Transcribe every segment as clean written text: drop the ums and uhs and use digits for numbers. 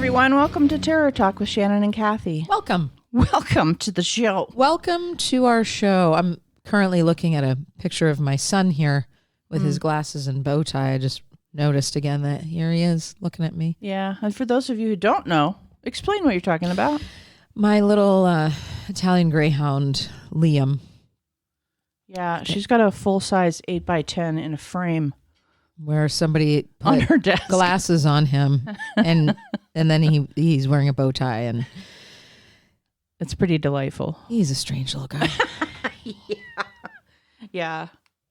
everyone. Welcome to Terror Talk with Shannon and Kathy. Welcome. Welcome to the show. Welcome to our show. I'm currently looking at a picture of my son here with his glasses and bow tie. I just noticed again that here he is looking at me. Yeah, and for those of you who don't know, explain what you're talking about. My little Italian Greyhound, Liam. Yeah, she's got a full-size 8x10 in a frame. Where somebody put on her desk. Glasses on him, and then he's wearing a bow tie, and it's pretty delightful. He's a strange little guy. Yeah.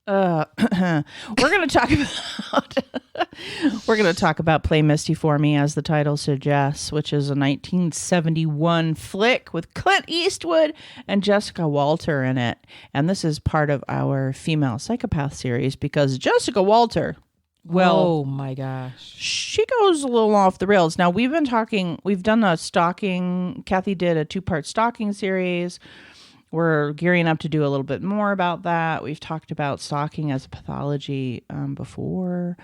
We're gonna talk about Play Misty for Me, as the title suggests, which is a 1971 flick with Clint Eastwood and Jessica Walter in it, and this is part of our female psychopath series because Jessica Walter. Well, oh my gosh. She goes a little off the rails. Now, we've done a stalking. Kathy did a 2-part stalking series. We're gearing up to do a little bit more about that. We've talked about stalking as a pathology before,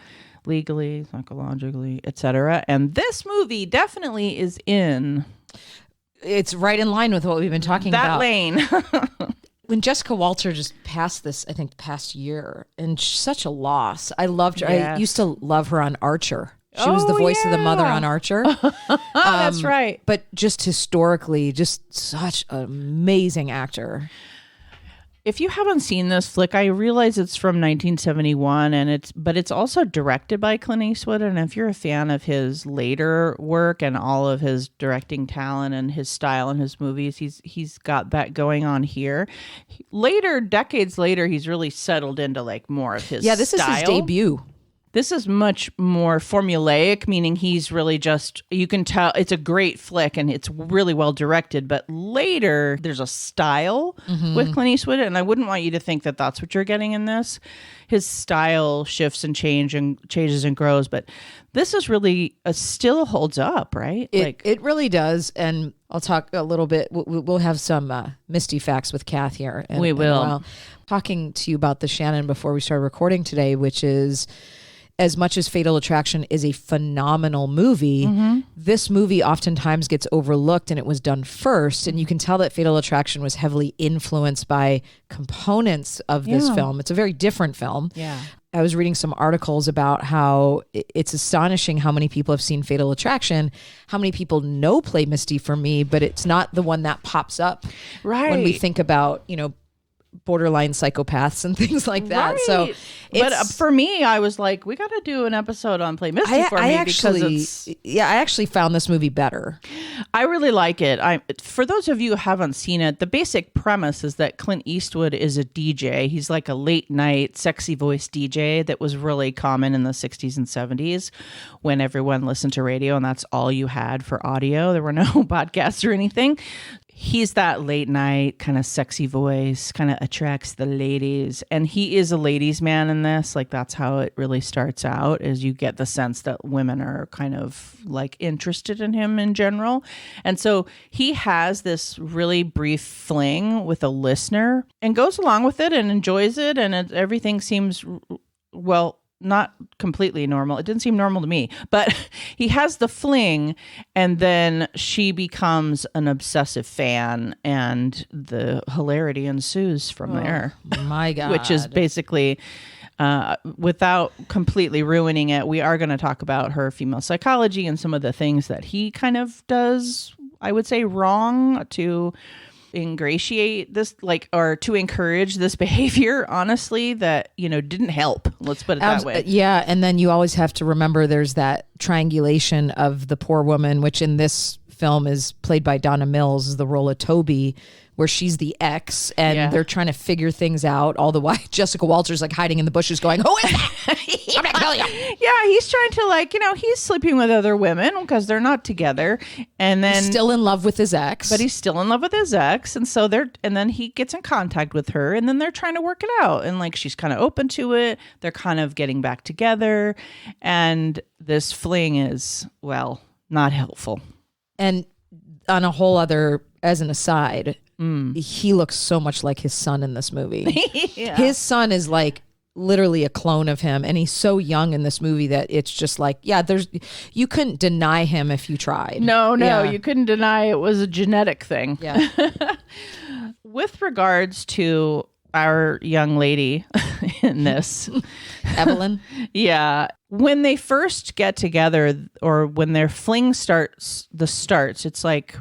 legally, psychologically, etc. And this movie definitely is in... It's right in line with what we've been talking that about. Lane. When Jessica Walter just passed this, I think, the past year, and such a loss. I loved her. Yes. I used to love her on Archer. She was the voice of the mother on Archer. That's right. But just historically, just such an amazing actor. If you haven't seen this flick, I realize it's from 1971, but it's also directed by Clint Eastwood. And if you're a fan of his later work and all of his directing talent and his style in his movies, he's got that going on here. Decades later, he's really settled into like more of his style. Yeah, this is his debut. This is much more formulaic, meaning he's really just, you can tell it's a great flick and it's really well directed. But later, there's a style with Clint Eastwood, and I wouldn't want you to think that that's what you're getting in this. His style shifts and changes and grows, but this is really, still holds up, right? It really does, and I'll talk a little bit. We'll have some Misty facts with Kath here. We will. Talking to you about the Shannon before we started recording today, which is... As much as Fatal Attraction is a phenomenal movie, this movie oftentimes gets overlooked, and it was done first. And you can tell that Fatal Attraction was heavily influenced by components of this film. It's a very different film. Yeah. I was reading some articles about how it's astonishing how many people have seen Fatal Attraction, how many people know Play Misty for Me, but it's not the one that pops up when we think about, borderline psychopaths and things like that. Right. So, but for me, I was like, we got to do an episode on Play Misty for me because I actually found this movie better. I really like it. For those of you who haven't seen it, the basic premise is that Clint Eastwood is a DJ. He's like a late night, sexy voice DJ that was really common in the 60s and 70s when everyone listened to radio and that's all you had for audio. There were no podcasts or anything. He's that late night kind of sexy voice, kind of attracts the ladies. And he is a ladies' man in this. Like, that's how it really starts out, is you get the sense that women are kind of like interested in him in general. And so he has this really brief fling with a listener and goes along with it and enjoys it. And everything seems, well, not completely normal. It didn't seem normal to me, but he has the fling, and then she becomes an obsessive fan, and the hilarity ensues from there. My God. Which is basically, without completely ruining it, we are going to talk about her female psychology and some of the things that he kind of does, I would say, wrong to ingratiate this, or to encourage this behavior, honestly, that, didn't help. Let's put it that way. Yeah. And then you always have to remember there's that triangulation of the poor woman, which in this film is played by Donna Mills, the role of Toby, where she's the ex, and they're trying to figure things out. All the while, Jessica Walter's like hiding in the bushes going, who is that? I'm not telling you. Yeah, he's trying to he's sleeping with other women because they're not together. And then he's still in love with his ex. But he's still in love with his ex. And so and then he gets in contact with her, and then they're trying to work it out. And she's kind of open to it. They're kind of getting back together. And this fling is, well, not helpful. And on a whole other, as an aside, he looks so much like his son in this movie. Yeah. His son is like literally a clone of him, and he's so young in this movie that it's just like, yeah, you couldn't deny him if you tried. No, Yeah. you couldn't deny it was a genetic thing. Yeah. With regards to our young lady in this, Evelyn. yeah, when they first get together or when their fling starts, it's like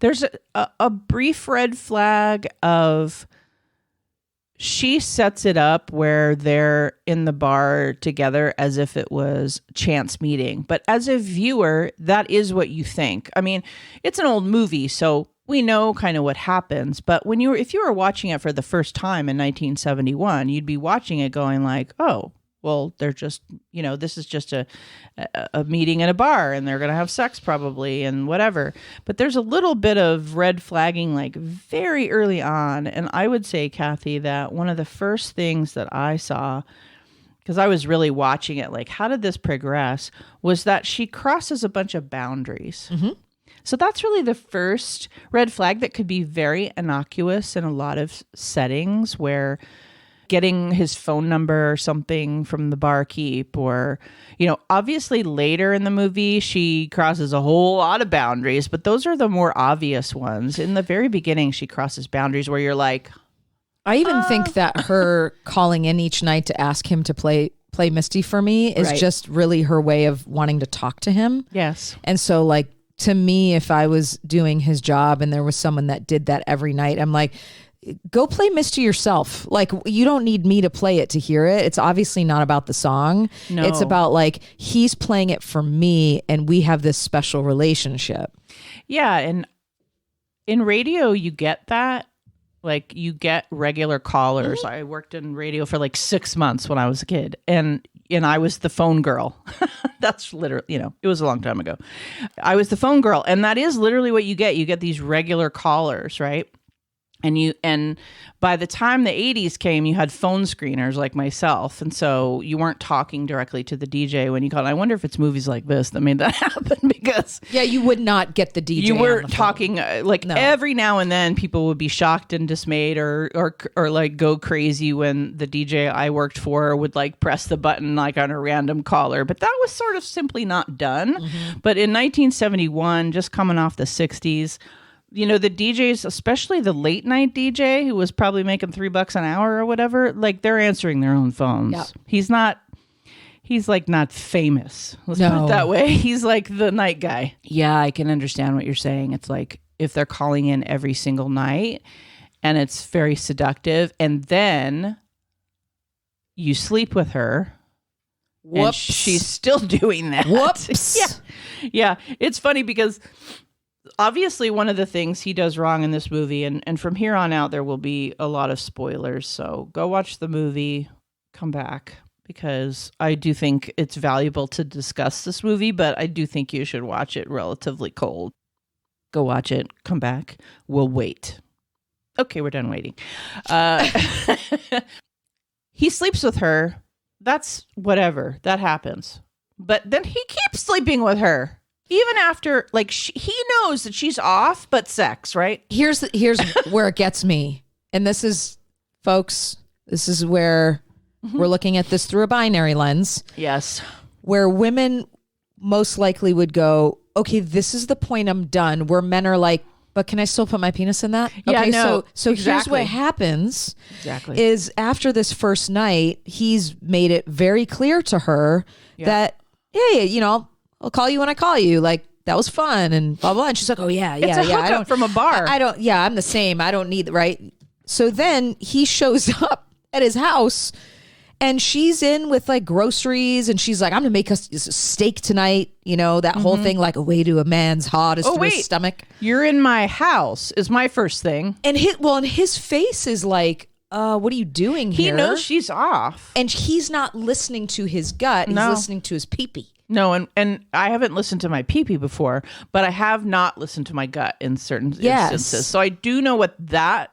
there's a brief red flag of she sets it up where they're in the bar together as if it was chance meeting. But as a viewer, that is what you think. I mean, it's an old movie, so we know kind of what happens. But if you were watching it for the first time in 1971, you'd be watching it going like, oh, well, they're just, this is just a meeting in a bar and they're going to have sex probably and whatever. But there's a little bit of red flagging like very early on. And I would say, Kathy, that one of the first things that I saw, because I was really watching it, like, how did this progress, was that she crosses a bunch of boundaries. Mm-hmm. So that's really the first red flag that could be very innocuous in a lot of settings where getting his phone number or something from the barkeep, or, obviously later in the movie, she crosses a whole lot of boundaries, but those are the more obvious ones. In the very beginning, she crosses boundaries where you're like, I even think that her calling in each night to ask him to play Misty for me is just really her way of wanting to talk to him. Yes. And so, like, to me, if I was doing his job and there was someone that did that every night, I'm like, go play Misty yourself. Like, you don't need me to play it to hear it. It's obviously not about the song. No. It's about like, he's playing it for me and we have this special relationship. Yeah. And in radio, you get that. Like, you get regular callers. Mm-hmm. I worked in radio for like 6 months when I was a kid. And I was the phone girl. That's literally, it was a long time ago. I was the phone girl. And that is literally what you get. You get these regular callers, right? And by the time the 80s came, you had phone screeners like myself. And so you weren't talking directly to the DJ when you called. I wonder if it's movies like this that made that happen, because yeah, you would not get the DJ. You were talking every now and then people would be shocked and dismayed or like go crazy when the DJ I worked for would like press the button like on a random caller. But that was sort of simply not done. Mm-hmm. But in 1971, just coming off the 60s, the DJs, especially the late night DJ who was probably making $3 an hour or whatever, like, they're answering their own phones. Yep. He's like not famous. Let's put it that way. He's like the night guy. Yeah, I can understand what you're saying. It's like if they're calling in every single night and it's very seductive, and then you sleep with her. Whoops. And she's still doing that. Whoops. Yeah. It's funny because obviously one of the things he does wrong in this movie, and from here on out, there will be a lot of spoilers. So go watch the movie, come back, because I do think it's valuable to discuss this movie, but I do think you should watch it relatively cold. Go watch it, come back. We'll wait. Okay, we're done waiting. He sleeps with her. That's whatever. That happens. But then he keeps sleeping with her. Even after, like, he knows that she's off, but sex, right? Here's where it gets me. And this is, folks, this is where we're looking at this through a binary lens. Yes. Where women most likely would go, okay, this is the point, I'm done. Where men are like, but can I still put my penis in that? Yeah, okay, no, so exactly. Here's what happens is after this first night, he's made it very clear to her that, hey, I'll call you when I call you. Like, that was fun and blah, blah. And she's like, oh, yeah. It's a hookup from a bar. I'm the same. I don't need, right? So then he shows up at his house and she's in with like groceries and she's like, I'm going to make us a steak tonight. That whole thing, like a way to a man's heart is through his stomach. You're in my house is my first thing. And his face is like, what are you doing here? He knows she's off. And he's not listening to his gut. He's listening to his pee-pee. No, and I haven't listened to my pee-pee before, but I have not listened to my gut in certain instances. So I do know what that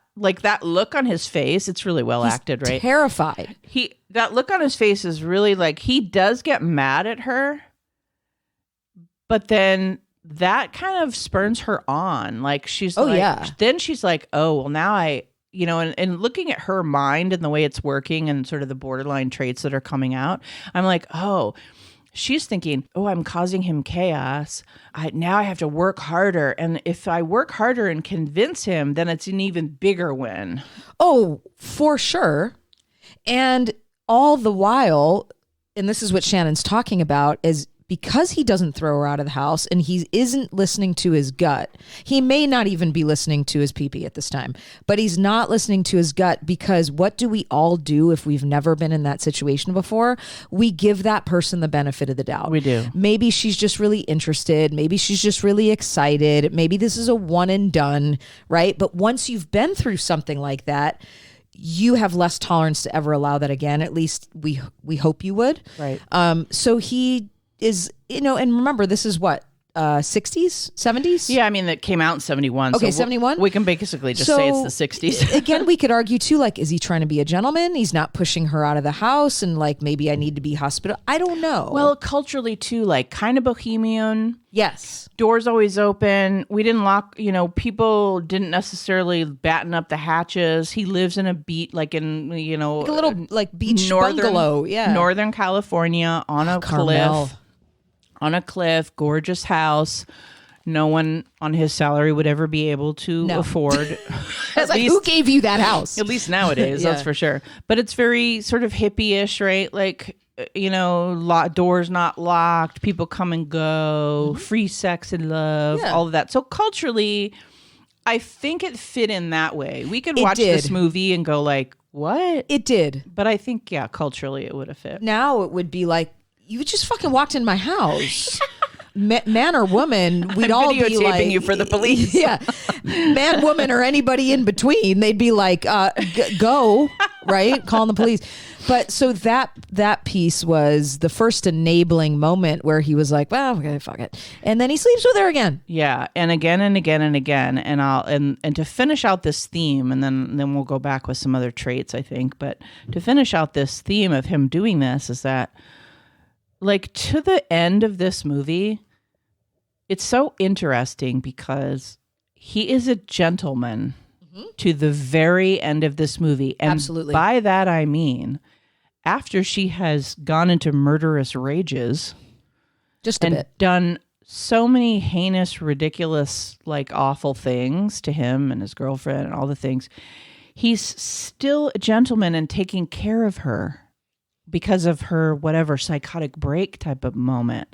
look on his face, it's really well acted, right? Terrified. That look on his face is really like, he does get mad at her, but then that kind of spurns her on. Like, she's then she's like, oh, well, now and looking at her mind and the way it's working and sort of the borderline traits that are coming out, I'm like, oh, she's thinking, oh, I'm causing him chaos. Now I have to work harder. And if I work harder and convince him, then it's an even bigger win. Oh, for sure. And all the while, and this is what Shannon's talking about, is because he doesn't throw her out of the house and he isn't listening to his gut. He may not even be listening to his pee-pee at this time, but he's not listening to his gut, because what do we all do if we've never been in that situation before? We give that person the benefit of the doubt. We do. Maybe she's just really interested. Maybe she's just really excited. Maybe this is a one and done, right? But once you've been through something like that, you have less tolerance to ever allow that again. At least we hope you would. Right. So he is, and remember, this is what, 60s, 70s? Yeah, I mean, that came out in 71. Okay, so 71? We can basically just say it's the 60s. Again, we could argue too, like, is he trying to be a gentleman? He's not pushing her out of the house and like, maybe I need to be hospitable. I don't know. Well, culturally too, like kind of bohemian. Yes. Doors always open. We didn't lock, people didn't necessarily batten up the hatches. He lives in a beat, like in, Like a little like beach bungalow. Yeah. Northern California on a Carmel. cliff. On a cliff, gorgeous house. No one on his salary would ever be able to afford. I was like, who gave you that house? At least nowadays, Yeah. that's for sure. But it's very sort of hippie-ish, right? Like, doors not locked, people come and go, free sex and love, all of that. So culturally, I think it fit in that way. We could watch this movie and go like, what? It did. But I think, culturally it would have fit. Now it would be like, you just fucking walked in my house. Man or woman, we'd all be like, you for the police. Yeah. Man, woman, or anybody in between, they'd be like, go, right? Calling the police. But so that piece was the first enabling moment where he was like, well, okay, fuck it. And then he sleeps with her again. Yeah. And again and again and again. And to finish out this theme, and then we'll go back with some other traits, I think. But to finish out this theme of him doing this is that, like, to the end of this movie, it's so interesting because he is a gentleman to the very end of this movie. And absolutely. By that, I mean, after she has gone into murderous rages just a bit, done so many heinous, ridiculous, like awful things to him and his girlfriend and all the things, he's still a gentleman and taking care of her because of her whatever psychotic break type of moment.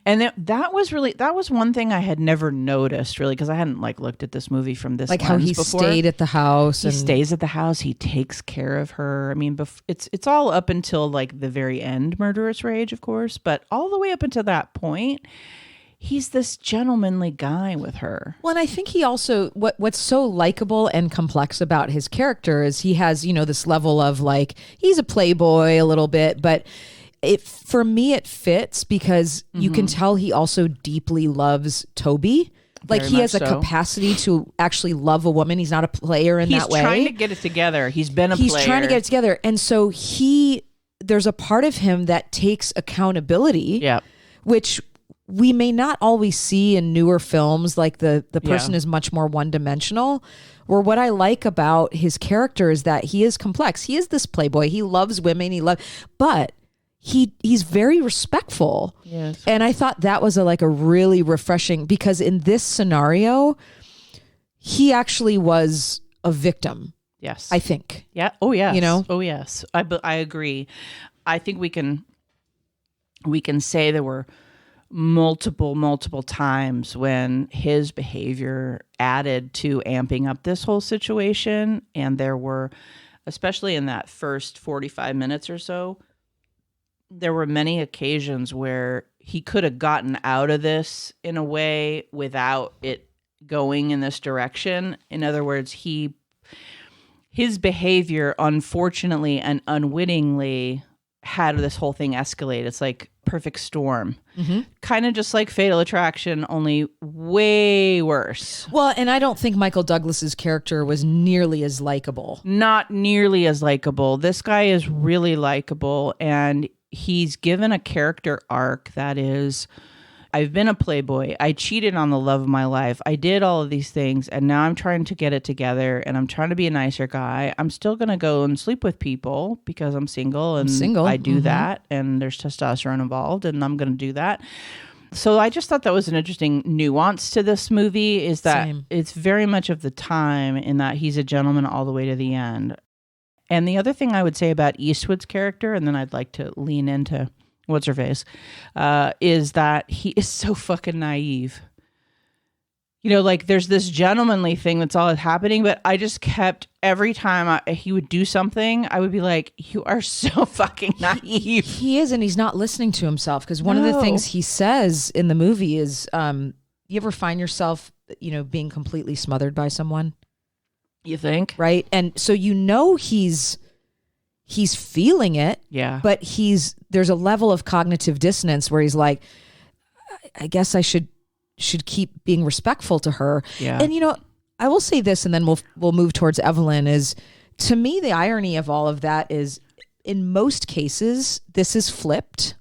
And that was one thing I had never noticed really, because I hadn't like looked at this movie from this like how he before. Stayed at the house. He stays at the house. He takes care of her. I mean, it's all up until like the very end, murderous rage, of course, but all the way up until that point, he's this gentlemanly guy with her. Well, and I think he also, what's so likable and complex about his character is he has, this level of like, he's a playboy a little bit, but for me, it fits because you can tell he also deeply loves Toby. Like he has a capacity to actually love a woman. He's not a player in that way. He's trying to get it together. He's been a player. He's trying to get it together. And so there's a part of him that takes accountability, which we may not always see in newer films. Like the person is much more one-dimensional. Where what I like about his character is that he is complex. He is this playboy. He loves women. But he's very respectful. Yes. And I thought that was a really refreshing, because in this scenario, he actually was a victim. Yes. I think. Yeah. Oh, yes. Oh, yes. I agree. I think we can say there were multiple times when his behavior added to amping up this whole situation. And there were, especially in that first 45 minutes or so, there were many occasions where he could have gotten out of this in a way without it going in this direction. In other words, his behavior, unfortunately and unwittingly, had this whole thing escalate. It's like perfect storm. Kind of just like Fatal Attraction, only way worse. Well, and I don't think Michael Douglas's character was nearly as likable. Not nearly as likable. This guy is really likable, and he's given a character arc that is I've been a playboy. I cheated on the love of my life. I did all of these things, and now I'm trying to get it together, and I'm trying to be a nicer guy. I'm still going to go and sleep with people because I'm single, and I do that, and there's testosterone involved, and I'm going to do that. So I just thought that was an interesting nuance to this movie, is that it's very much of the time in that he's a gentleman all the way to the end. And the other thing I would say about Eastwood's character, and then I'd like to lean into what's her face, is that he is so fucking naive. You know, like there's this gentlemanly thing that's all happening, but I just kept, every time he would do something, I would be like, you are so fucking naive. He is, and he's not listening to himself, because one of the things he says in the movie is, you ever find yourself, you know, being completely smothered by someone? You think? Right? And so you know he's feeling it, but there's a level of cognitive dissonance where he's like, I guess I should keep being respectful to her. Yeah. And, you know, I will say this, and then we'll move towards Evelyn, is, to me, the irony of all of that is, in most cases, this is flipped,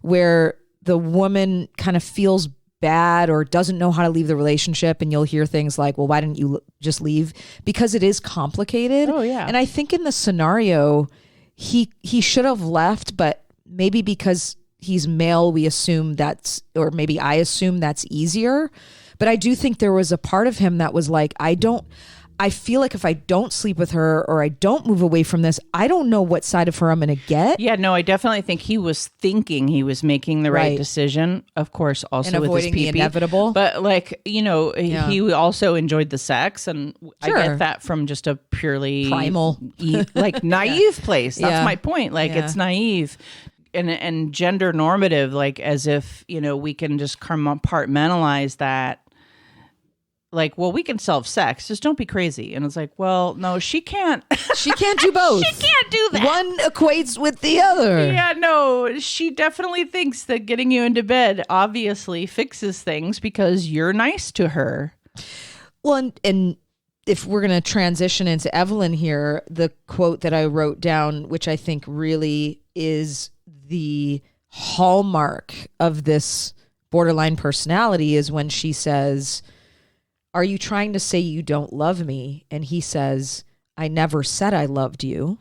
where the woman kind of feels bad or doesn't know how to leave the relationship, and you'll hear things like, well, why didn't you just leave? Because it is complicated. Oh, yeah. And I think in the scenario, he should have left, but maybe because he's male, we assume or maybe I assume that's easier. But I do think there was a part of him that was like, I feel like if I don't sleep with her or I don't move away from this, I don't know what side of her I'm going to get. Yeah, no, I definitely think he was thinking he was making the right decision. Of course, also and with avoiding his pee-pee. the inevitable. But like, you know, he also enjoyed the sex, and I get that from just a purely primal, like naive place. That's my point. Like it's naive. And gender normative, like as if, you know, we can just compartmentalize that. Like, well, we can solve sex. Just don't be crazy. And it's like, well, no, she can't. She can't do both. She can't do that. One equates with the other. Yeah, no, she definitely thinks that getting you into bed obviously fixes things because you're nice to her. Well, and if we're going to transition into Evelyn here, the quote that I wrote down, which I think really is the hallmark of this borderline personality, is when she says, "Are you trying to say you don't love me?" And he says, "I never said I loved you."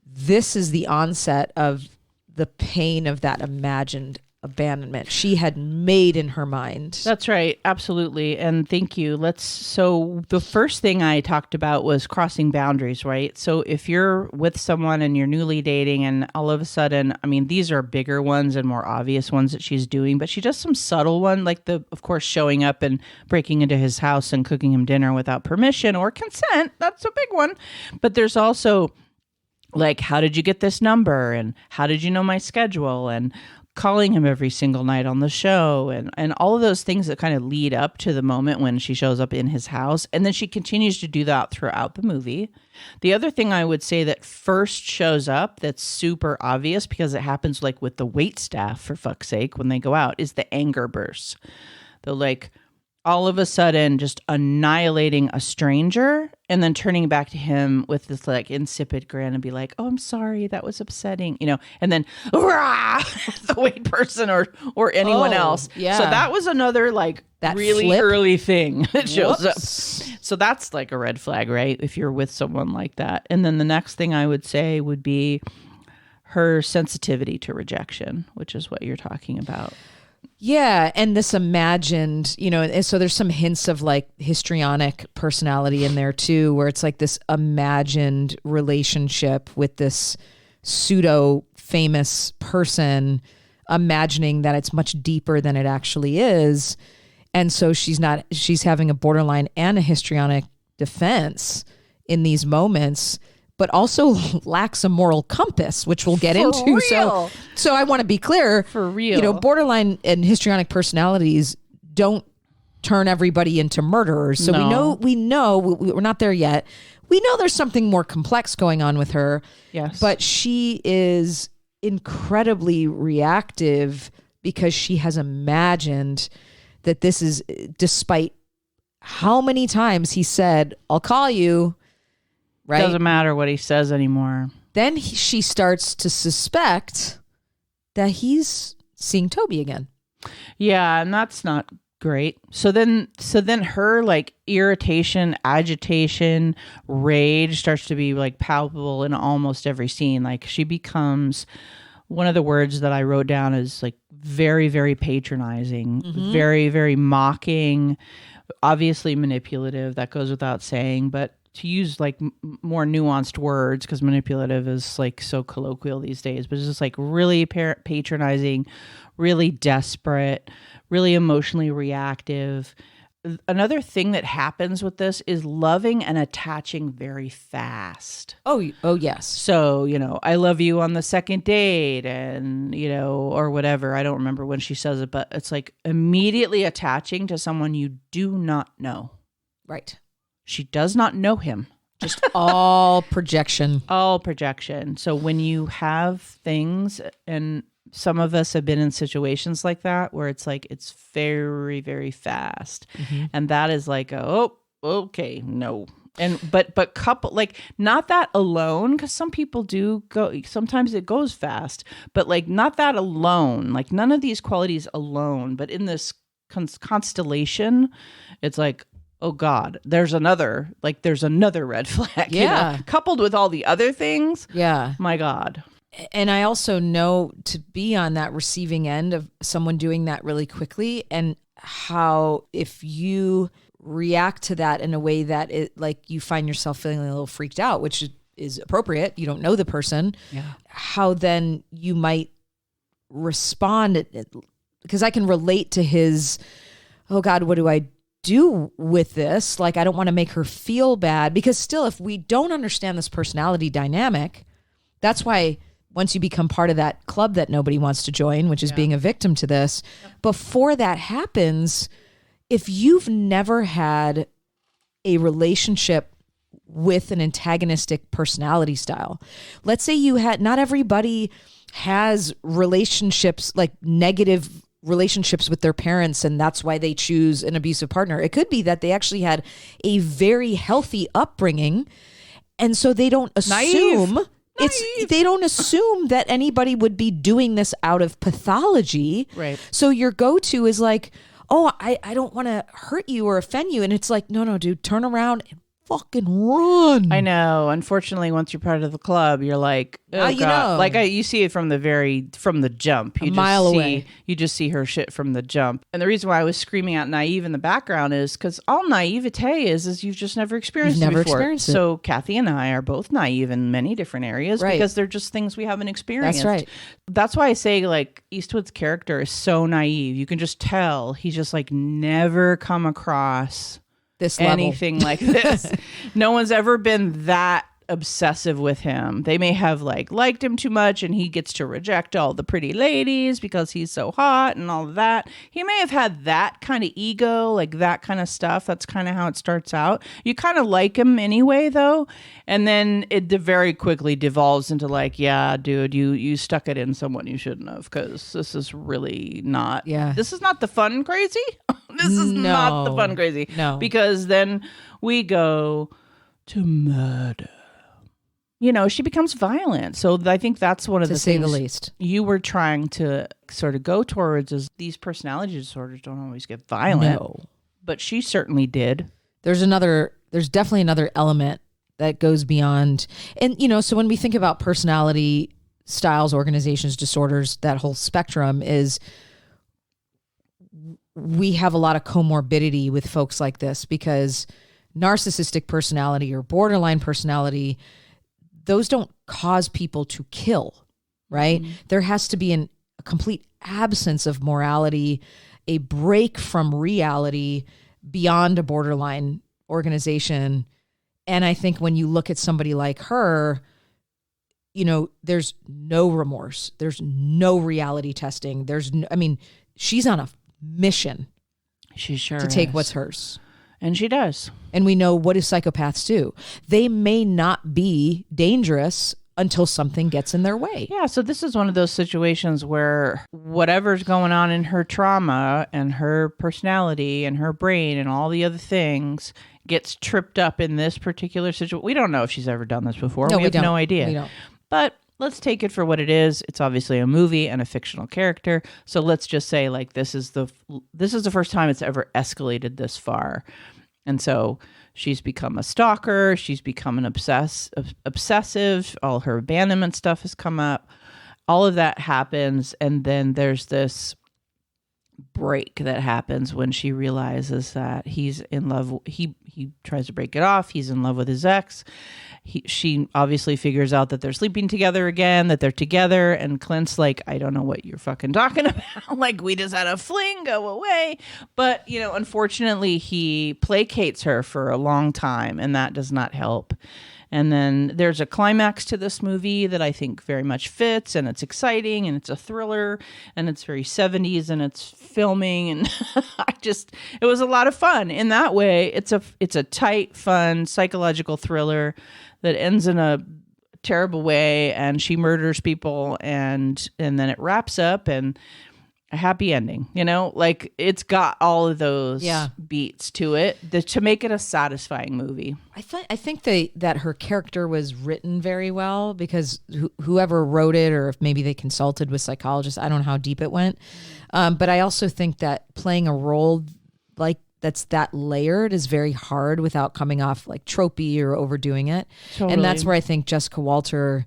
This is the onset of the pain of that imagined abandonment she had made in her mind. That's right. Absolutely. And thank you. So the first thing I talked about was crossing boundaries, right? So if you're with someone and you're newly dating and all of a sudden, I mean, these are bigger ones and more obvious ones that she's doing, but she does some subtle one, like of course, showing up and breaking into his house and cooking him dinner without permission or consent. That's a big one. But there's also like, how did you get this number? And how did you know my schedule? And calling him every single night on the show, and all of those things that kind of lead up to the moment when she shows up in his house. And then she continues to do that throughout the movie. The other thing I would say that first shows up that's super obvious, because it happens like with the wait staff, for fuck's sake, when they go out, is the anger bursts. They're like, all of a sudden just annihilating a stranger and then turning back to him with this like insipid grin and be like, "Oh, I'm sorry, that was upsetting," you know, and then rah, the wait person or anyone else. Yeah. So that was another like that really flip. Early thing that shows up. So that's like a red flag, right? If you're with someone like that. And then the next thing I would say would be her sensitivity to rejection, which is what you're talking about. Yeah, and this imagined, you know, and so there's some hints of like histrionic personality in there too, where it's like this imagined relationship with this pseudo famous person, imagining that it's much deeper than it actually is. And so she's having a borderline and a histrionic defense in these moments, but also lacks a moral compass, which we'll get into. Real. So I want to be clear. For real. You know, borderline and histrionic personalities don't turn everybody into murderers. So we know we're not there yet. We know there's something more complex going on with her. Yes. But she is incredibly reactive because she has imagined that this is, despite how many times he said, "I'll call you." Right? Doesn't matter what he says anymore. Then she starts to suspect that he's seeing Toby again. Yeah, and that's not great. So then her like irritation, agitation, rage starts to be like palpable in almost every scene. Like she becomes, one of the words that I wrote down is like very, very patronizing, very, very mocking, obviously manipulative. That goes without saying, but to use like more nuanced words, because manipulative is like so colloquial these days, but it's just like really patronizing, really desperate, really emotionally reactive. Another thing that happens with this is loving and attaching very fast. Oh, yes. So, I love you on the second date and, or whatever. I don't remember when she says it, but it's like immediately attaching to someone you do not know. Right. She does not know him. Just all projection. All projection. So when you have things, and some of us have been in situations like that where it's like it's very, very fast. And that is like, okay, no. And but couple, like, not that alone, because some people do go, sometimes it goes fast, but like not that alone, like none of these qualities alone, but in this constellation, it's like, oh God, there's another red flag. Yeah. Coupled with all the other things. Yeah. My God. And I also know to be on that receiving end of someone doing that really quickly, and how if you react to that in a way that it, like, you find yourself feeling a little freaked out, which is appropriate. You don't know the person. Yeah. How then you might respond, because I can relate to his, oh God, what do I do with this? Like, I don't want to make her feel bad, because still, if we don't understand this personality dynamic, that's why once you become part of that club that nobody wants to join, which is being a victim to this, before that happens, if you've never had a relationship with an antagonistic personality style, let's say you had, not everybody has relationships, like negative relationships with their parents, and that's why they choose an abusive partner. It could be that they actually had a very healthy upbringing, and so they don't assume they don't assume that anybody would be doing this out of pathology. Right. So your go-to is like, oh, I don't want to hurt you or offend you. And it's like, no, dude, turn around and fucking run. I know. Unfortunately, once you're part of the club, you're like, oh, now you God. know. Like you see it from the jump. You a mile away. You just see her shit from the jump. And the reason why I was screaming out naive in the background is because all naivete is you've just never experienced it before. Experienced it. So Kathy and I are both naive in many different areas, right, because they're just things we haven't experienced. That's right. That's why I say, like, Eastwood's character is so naive. You can just tell he's just like never come across this level. Anything like this. No one's ever been that obsessive with him. They may have liked him too much, and he gets to reject all the pretty ladies because he's so hot and all of that. He may have had that kind of ego, like that kind of stuff. That's kind of how it starts out. You kind of like him anyway, though, and then it very quickly devolves into like, yeah, dude, you stuck it in someone you shouldn't have, because this is really not. Yeah, this is not the fun crazy. This is not the fun crazy. No, because then we go to murder. She becomes violent. So I think that's one of the things, to say the least, you were trying to sort of go towards, is these personality disorders don't always get violent. No. But she certainly did. There's definitely another element that goes beyond. And, so when we think about personality styles, organizations, disorders, that whole spectrum is, we have a lot of comorbidity with folks like this, because narcissistic personality or borderline personality, those don't cause people to kill, right? Mm-hmm. There has to be a complete absence of morality, a break from reality beyond a borderline organization. And I think when you look at somebody like her, there's no remorse. There's no reality testing. She's on a mission. She sure to take what's hers. And she does. And we know, what do psychopaths do? They may not be dangerous until something gets in their way. Yeah, so this is one of those situations where whatever's going on in her trauma and her personality and her brain and all the other things gets tripped up in this particular situation. We don't know if she's ever done this before. No, we have no idea. We don't. But let's take it for what it is. It's obviously a movie and a fictional character. So let's just say like this is the first time it's ever escalated this far. And so she's become a stalker. She's become an obsessive. All her abandonment stuff has come up. All of that happens. And then there's this break that happens when she realizes that he's in love. He tries to break it off. He's in love with his ex. She obviously figures out that they're sleeping together again, that they're together. And Clint's like, I don't know what you're fucking talking about. Like, we just had a fling, go away. But, unfortunately, he placates her for a long time, and that does not help. And then there's a climax to this movie that I think very much fits, and it's exciting, and it's a thriller, and it's very 70s, and it's filming, and it was a lot of fun. In that way, it's a tight, fun, psychological thriller that ends in a terrible way, and she murders people, and then it wraps up, and a happy ending, like it's got all of those beats to it to make it a satisfying movie. I think that her character was written very well because whoever wrote it, or if maybe they consulted with psychologists, I don't know how deep it went. But I also think that playing a role like that's that layered is very hard without coming off like tropey or overdoing it. Totally. And that's where I think Jessica Walter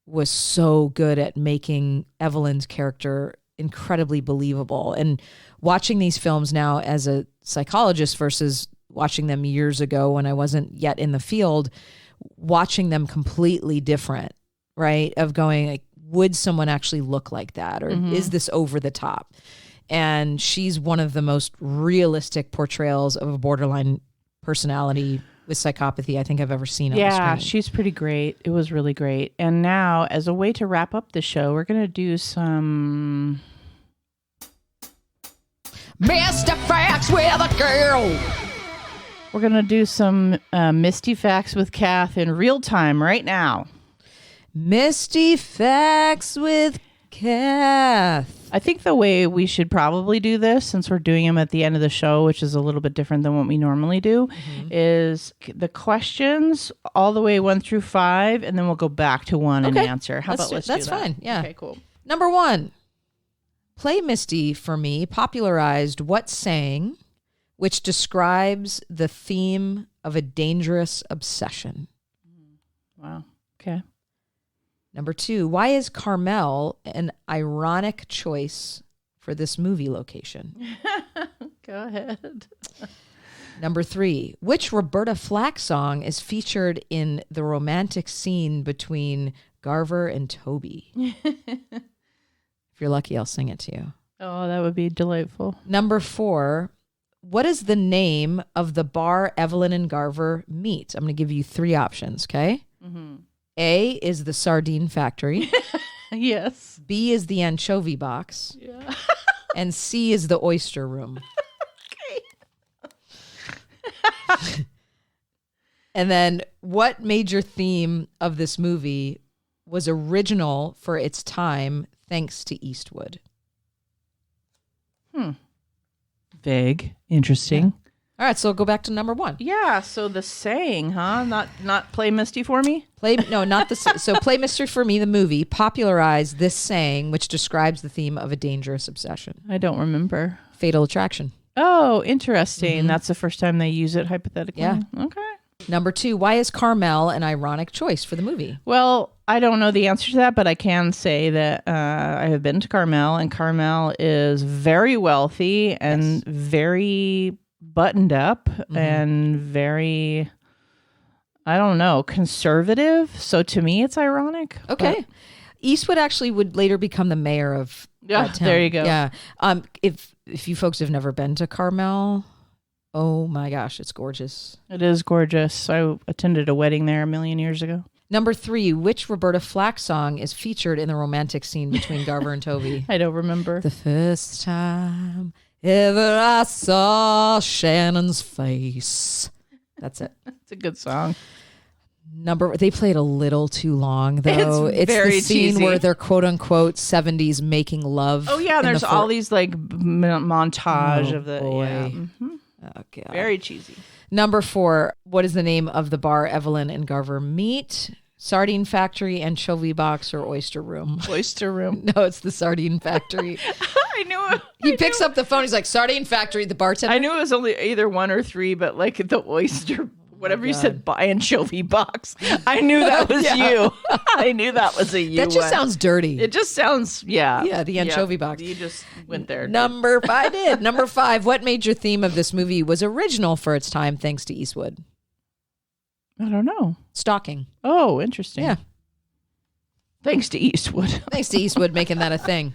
was so good at making Evelyn's character incredibly believable. And watching these films now as a psychologist versus watching them years ago when I wasn't yet in the field, watching them completely different, right? Of going like, would someone actually look like that? Or is this over the top? And she's one of the most realistic portrayals of a borderline personality with psychopathy I think I've ever seen on the screen. Yeah, she's pretty great. It was really great. And now, as a way to wrap up the show, we're going to do some Misty Facts with a Girl. We're going to do some Misty Facts with Kath in real time right now. Misty Facts with Kath. I think the way we should probably do this, since we're doing them at the end of the show, which is a little bit different than what we normally do, is the questions all the way 1 through 5, and then we'll go back to 1 and answer. Let's do that? That's fine. Yeah. Okay, cool. Number 1, Play Misty for me popularized what saying which describes the theme of a dangerous obsession? Wow. Okay. Number 2, why is Carmel an ironic choice for this movie location? Go ahead. Number 3, which Roberta Flack song is featured in the romantic scene between Garver and Toby? If you're lucky, I'll sing it to you. Oh, that would be delightful. Number 4, what is the name of the bar Evelyn and Garver meet? I'm going to give you 3 options, okay? Mm-hmm. A is the Sardine Factory. Yes. B is the Anchovy Box. Yeah. And C is the Oyster Room. Okay. And then what major theme of this movie was original for its time thanks to Eastwood? Vague. Interesting. Yeah. All right, so go back to number 1. Yeah, so the saying, huh? Not Play Misty for me? So Play Misty for me, the movie, popularized this saying, which describes the theme of a dangerous obsession. I don't remember. Fatal Attraction. Oh, interesting. That's the first time they use it, hypothetically? Yeah. Okay. Number 2, why is Carmel an ironic choice for the movie? Well, I don't know the answer to that, but I can say that I have been to Carmel, and Carmel is very wealthy and very buttoned up and very, I don't know, conservative. So to me, it's ironic. Okay. Eastwood actually would later become the mayor of that town. There you go. Yeah. If you folks have never been to Carmel, oh my gosh, it's gorgeous. It is gorgeous. I attended a wedding there a million years ago. Number 3, which Roberta Flack song is featured in the romantic scene between Garver and Toby? I don't remember. The first time ever I saw Shannon's face. That's it. It's a good song. They played a little too long, though. It's very the scene cheesy. where they're quote unquote 70s making love. Oh yeah, there's all these like montage of the boy. Yeah. Mm-hmm. Oh, God. Very cheesy. Number 4, what is the name of the bar Evelyn and Garver meet? Sardine factory, anchovy box, or oyster room? Oyster room. No, it's the sardine factory. I knew it. He picks up the phone. He's like, sardine factory, the bartender. I knew it was only either 1 or 3, but like the oyster, whatever you said, anchovy box. I knew that was you. I knew that was a you. That just sounds dirty. It just sounds, Yeah, the anchovy box. You just went there. Number 5, what major theme of this movie was original for its time thanks to Eastwood? I don't know. Stalking. Oh, interesting. Yeah. Thanks to Eastwood. Thanks to Eastwood making that a thing.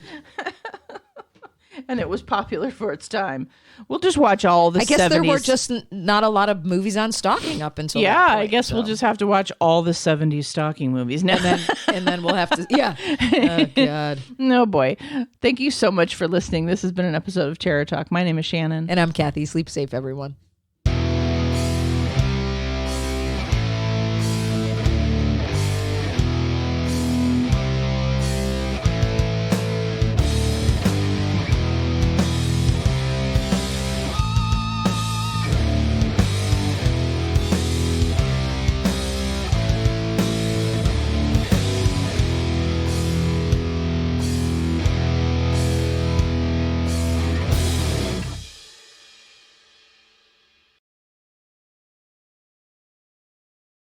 And it was popular for its time. We'll just watch all the 70s. I guess there were just not a lot of movies on stalking up until that point, I guess we'll just have to watch all the 70s stalking movies now. and then we'll have to, Oh, God. No, boy. Thank you so much for listening. This has been an episode of Terror Talk. My name is Shannon. And I'm Kathy. Sleep safe, everyone.